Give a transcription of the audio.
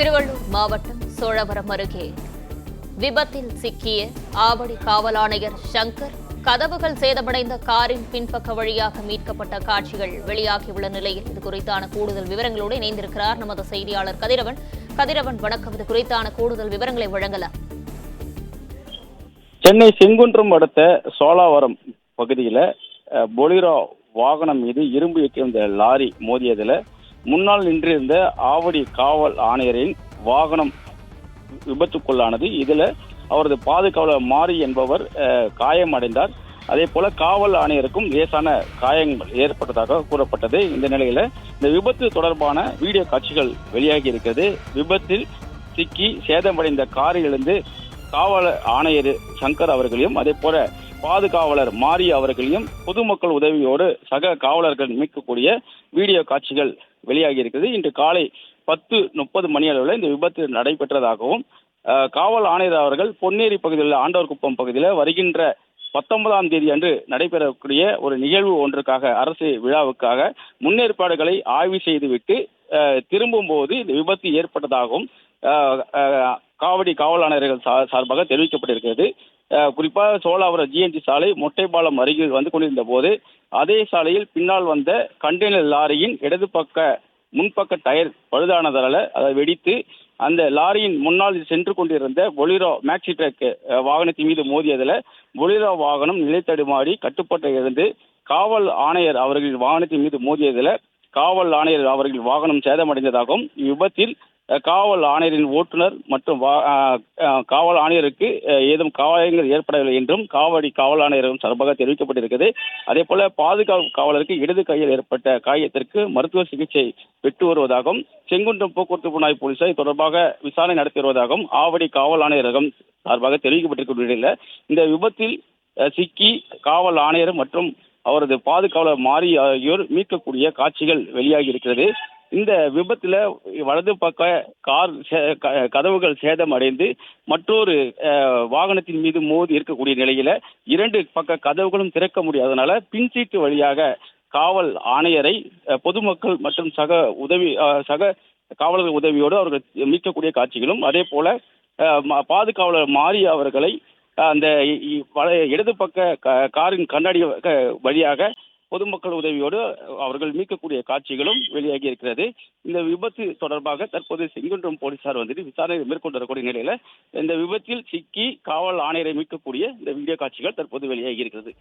திருவள்ளூர் மாவட்டம் சோழவரம் அருகே விபத்தில் சிக்கிய ஆவடி காவல் ஆணையர் சங்கர் கதவுகள் சேதமடைந்த காரின் பின்பக்க வழியாக மீட்கப்பட்ட காட்சிகள் வெளியாகியுள்ள நிலையில் இது குறித்தான கூடுதல் விவரங்களோடு இணைந்திருக்கிறார் நமது செய்தியாளர் கதிரவன். கதிரவன், வணக்கம். இது குறித்தான கூடுதல் விவரங்களை வழங்கலாம். சென்னை செங்குன்றம் அடுத்த சோழாவரம் பகுதியில் பொலிரோ வாகனம் மீது இரும்பு ஏற்றியிருந்த லாரி மோதியதில் முன்னால் நின்றிருந்த ஆவடி காவல் ஆணையரின் வாகனம் விபத்துக்குள்ளானது. இதில் அவரது பாதுகாவலர் மாரி என்பவர் காயமடைந்தார். அதே போல காவல் ஆணையருக்கும் லேசான காயங்கள் ஏற்பட்டதாக கூறப்பட்டது. இந்த நிலையில இந்த விபத்து தொடர்பான வீடியோ காட்சிகள் வெளியாகி இருக்கிறது. விபத்தில் சிக்கி சேதமடைந்த காரிலிருந்து காவல் ஆணையர் சங்கர் அவர்களையும் அதே போல பாதுகாவலர் மாரி அவர்களையும் பொதுமக்கள் உதவியோடு சக காவலர்கள் மீட்கக்கூடிய வீடியோ காட்சிகள் வெளியாகி இருக்கிறது. இன்று காலை 10:30 மணி அளவில் இந்த விபத்து நடைபெற்றதாகவும் காவல் ஆணையர் அவர்கள் பொன்னேரி பகுதியில் உள்ள ஆண்டவர்குப்பம் பகுதியில் வருகின்ற 19ஆம் தேதி அன்று நடைபெறக்கூடிய ஒரு நிகழ்வு ஒன்றுக்காக அரசு விழாவுக்காக முன்னேற்பாடுகளை ஆய்வு செய்துவிட்டு திரும்பும் போது இந்த விபத்து ஏற்பட்டதாகவும் காவடி காவல் ஆணையர்கள் சார்பாக தெரிவிக்கப்பட்டிருக்கிறது. குறிப்பாக சோழாவரம் GNT சாலை மொட்டைப்பாலம் அருகில் வந்து கொண்டிருந்த போது அதே சாலையில் பின்னால் வந்த கண்டெய்னர் லாரியின் இடது பக்க முன்பக்க டயர் பழுதானதால அதை வெடித்து அந்த லாரியின் முன்னால் சென்று கொண்டிருந்த பொலிரோ மேக்ஸி ட்ரக் வாகனத்தின் மீது மோதியதில் பொலிரோ வாகனம் நிலை தடுமாறி கட்டுப்பாட்டை இழந்து காவல் ஆணையர் அவர்களின் வாகனத்தின் மீது மோதியதில் காவல் ஆணையர் அவர்களின் வாகனம் சேதமடைந்ததாகவும் இவ்விபத்தில் காவல் ஆணையரின் ஓட்டுநர் மற்றும் காவல் ஆணையருக்கு ஏதும் காயங்கள் ஏற்படவில்லை என்றும் காவடி காவல் ஆணையரும் சார்பாக தெரிவிக்கப்பட்டிருக்கிறது. அதே போல பாதுகாப்பு காவலருக்கு இடது கையில் ஏற்பட்ட காயத்திற்கு மருத்துவ சிகிச்சை பெற்று வருவதாகவும் செங்குன்றம் போக்குவரத்து புலனாய்வு போலீசார் தொடர்பாக விசாரணை நடத்தி வருவதாகவும் ஆவடி காவல் ஆணையரகம் சார்பாக தெரிவிக்கப்பட்டிருக்கும் நிலையில் இந்த விபத்தில் சிக்கி காவல் ஆணையர் மற்றும் அவரது பாதுகாவலர் மாரி ஆகியோர் மீட்கக்கூடிய காட்சிகள் வெளியாகி இருக்கிறது. இந்த விபத்துல வலது பக்க கார் கதவுகள் சேதமடைந்து மற்றொரு வாகனத்தின் மீது மோதி இருக்கக்கூடிய நிலையில 2 பக்க கதவுகளும் திறக்க முடியாதனால பின்சீட்டு வழியாக காவல் ஆணையரை பொதுமக்கள் மற்றும் சக காவலர்கள் உதவியோடு அவர்கள் மீட்கக்கூடிய காட்சிகளும் அதே போல பாதுகாவலர் மாரி அவர்களை அந்த இடது பக்க காரின் கண்ணாடி வழியாக பொதுமக்கள் உதவியோடு அவர்கள் மீட்கக்கூடிய காட்சிகளும் வெளியாகி இருக்கிறது. இந்த விபத்து தொடர்பாக தற்போது செங்குன்றம் போலீசார் வந்துட்டு விசாரணை மேற்கொண்டு வரக்கூடிய நிலையில இந்த விபத்தில் சிக்கி காவல் ஆணையரை மீட்கக்கூடிய இந்த வீடியோ காட்சிகள் தற்போது வெளியாகி இருக்கிறது.